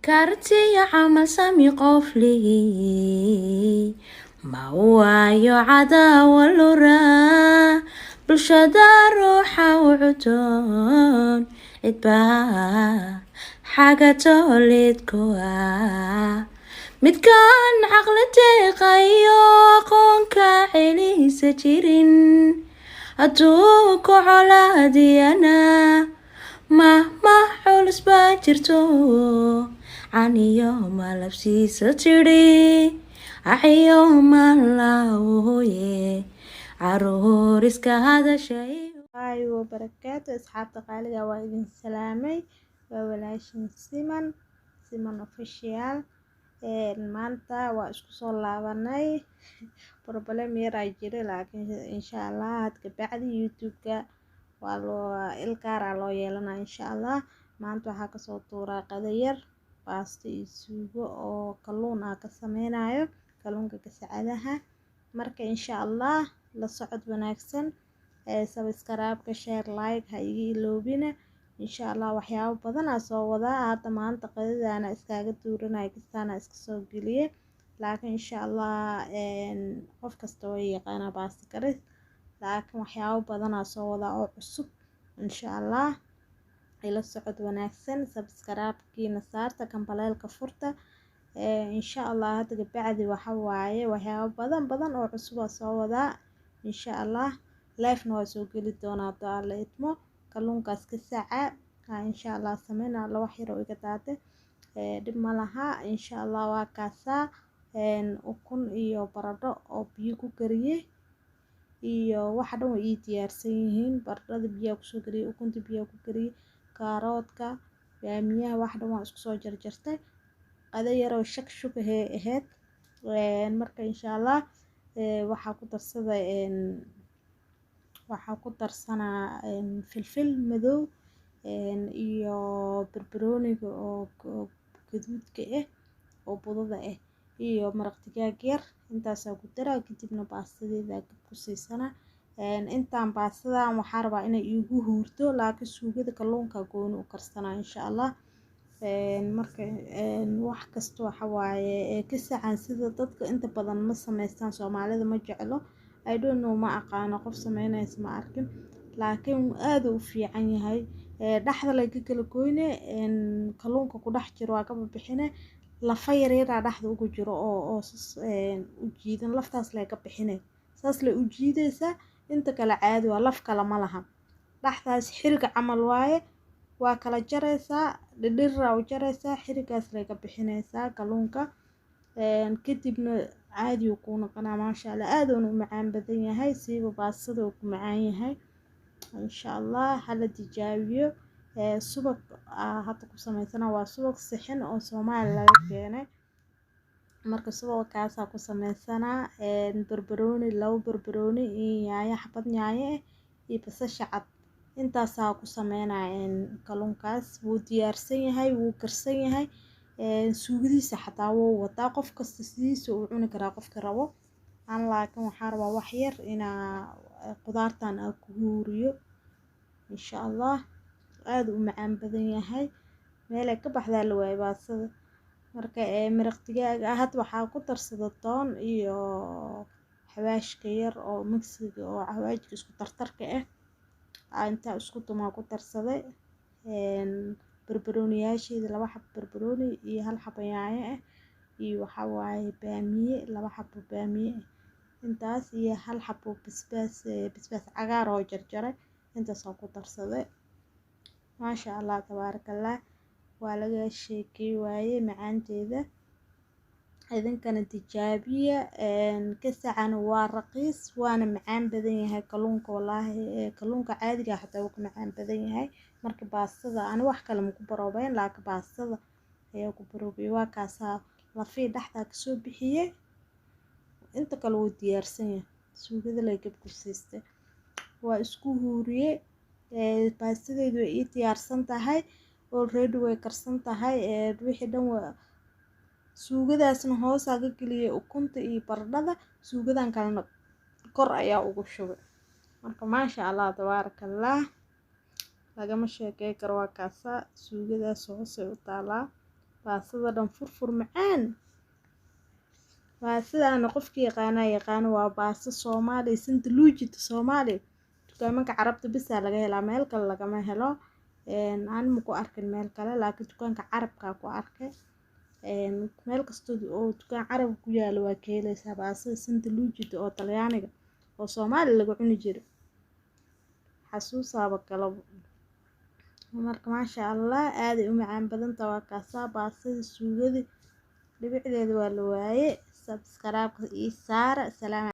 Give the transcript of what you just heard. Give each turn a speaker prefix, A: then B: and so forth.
A: kartiya camal sami qof leh ma waayo cadaawa luraa bulshada ruuxa u cudoon cidbaa xaga toolidku midkaan caqli deeqayo aqoonka celisa jirin hadduu ku colaadiyana ma culus baa jirto caniyo malabsiisa tidhi axiyo malawooye caruur iska hadashay
B: wabarakaatu asxaabta qaaliga waa idin salaamay waa walaashin siman official maanta waa isku soo laabanay problem yar ay jira laakiin insha Allah had ka bacdi youtube-ka waa loo ilkaara loo yeelanaa insha Allah maanta waxaa kasoo tuuraa qada yar baasto iyo suugo oo kalluun ah ka sameynayo kalluunka gasacadaha marka insha Allah la socod wanaagsan subscribe share like ha iga iloobina insha Allah waxyaabo badan aan soo wadaa hadda maanta qadadaana iskaga tuuranay kistaana iska soo geliye laakiin insha Allah qof kasta way yaqaana baasto karis laakiin waxyaabo badan aan soo wadaa oo cusub insha Allah ila socod wanaagsan subscribe-kiina saarta kambaleelka furta insha Allah hadda bacdi waxa waaye waxyaabo badan oo cusub aan soo wadaa insha Allah live waa soo geli doonaa hadii la idmo kalluunkaas ka saaca insha Allah sameeyna la wax yar oo iga daate dib ma laha insha Allah waa kaasa ukun iyo baradho oo biyo ku kariye iyo waxa dhan way ii diyaarsan yihiin baradhada biyo ku soo kariye ukunta biyo ku kariye kaaroodka yaamiyaha wax dhan waa isku soo jarjartay qada yar oo shak aheyd marka insha Allah waxaa ku darsanaa filfil madow iyo barbarooniga oo gaduudka oo budada iyo maraq digaag yar intaas ku daraa kadibna baastadeeda ku siisana intaan baastadan waxaa rabaa inay igu huurto laakiin suugada kalluunka gooni u karsana insha Allah marka wax kasto waxa waaye ka sacan sida dadka inta badan ma sameystaan Soomaalida ma jeclo I don't know ma aqaano qof sameynaysa ma arkin laakiin aad uu fiican yahay dhaxda la kala gooyne kalluunka ku dhex jiro waa ka bixine lafa yar dhaxda ugu jiro oo u jiidan laftaas la ka bixine saas la u jiidaysa inta kala caadi waa laf kala ma laha dhaxdaas xiriga camal waaye waa kala jaraysa dhidhira u jaraysa xirigaas la ka bixinaysa kalluunka kadibna caadi uu ku noqonaa maasha Allah aad uu macaan badan yahay siiba baastada uu ku macaan yahay insha Allah hala tijaabiyo subag hadda ku sameysana waa subag sixin oo Soomaali laga keenay marka subagkaas ku sameysana barbarooni labo barbarooni iyo yaanyo xabad yaanyo iyo basasha cad intaas ku sameynaa kalluunkaas wuu diyaarsan yahay wuu karsan yahay suugadiisa xataa wuu wataa qof kasta sidiisa uu cuni karaa qofka rabo aan laakiin waxaan rabaa wax yar inaa qudaartan aan ku huuriyo insha Allah aad uu macaan badan yahay meel ay ka baxdaa la waayay baastada marka maraq digaag had waxaa ku darsada toon iyo xawaashka yar oo mixiga oo xawaajka isku tartarka inta isku tumaa ku darsaday barbarooniyaasheeda laba xabo barbarooni iyo hal xabo yaanyo iyo waxa waaye baamiye laba xabo baamiye intaas iyo hal xabo basbaas cagaar oo jarjaray intaas ku darsaday maasha Allah tabarakallah waa laga sheekay waaye macaanteeda idinkana tijaabiya ka sacan waa raqiis waana macaan badan yahay kalluunka wallahi kalluunka caadiga xataa uu macaan badan yahay marka baastada aan wax kale ma ku baroobayn laakiin baastada ayaa ku baroobay waa kaasa lafii dhaxda ka soo bixiyay inta kale uu diyaarsan yahay suugada la gab ku siistay waa isku huuriye baastadeedu ay diyaarsan tahay already way karsan tahay wixii dhan waa suugadaasna hoos aga galiyay ukunta iyo baradhada suugadan kalena kor ayaa ugu shubay marka maasha Allah tabarakallah lagama sheekay karo waa kaasa suugadaas hoos u taalaa baastada dhan furfur macaan waa sidaana qofkii yaqaano waa baasta Soomaali sinta luujita Soomaali dukaamada carabta bisa laga helaa meel kale lagama helo aan ma ku arkin meel kale laakiin dukaanka carabka ku arkay meel kasto oo dukaan carab ku yaalo waa ka helaysaa baastada sinta luujita oo Talyaaniga oo Soomaali lagu cuni jiray xasuusaaba kala marka maasha Allah aad ay u macaan badan tahay waa kaasa baastada suugada dhibicdeeda waa la waaye subscribe iyo saara salaam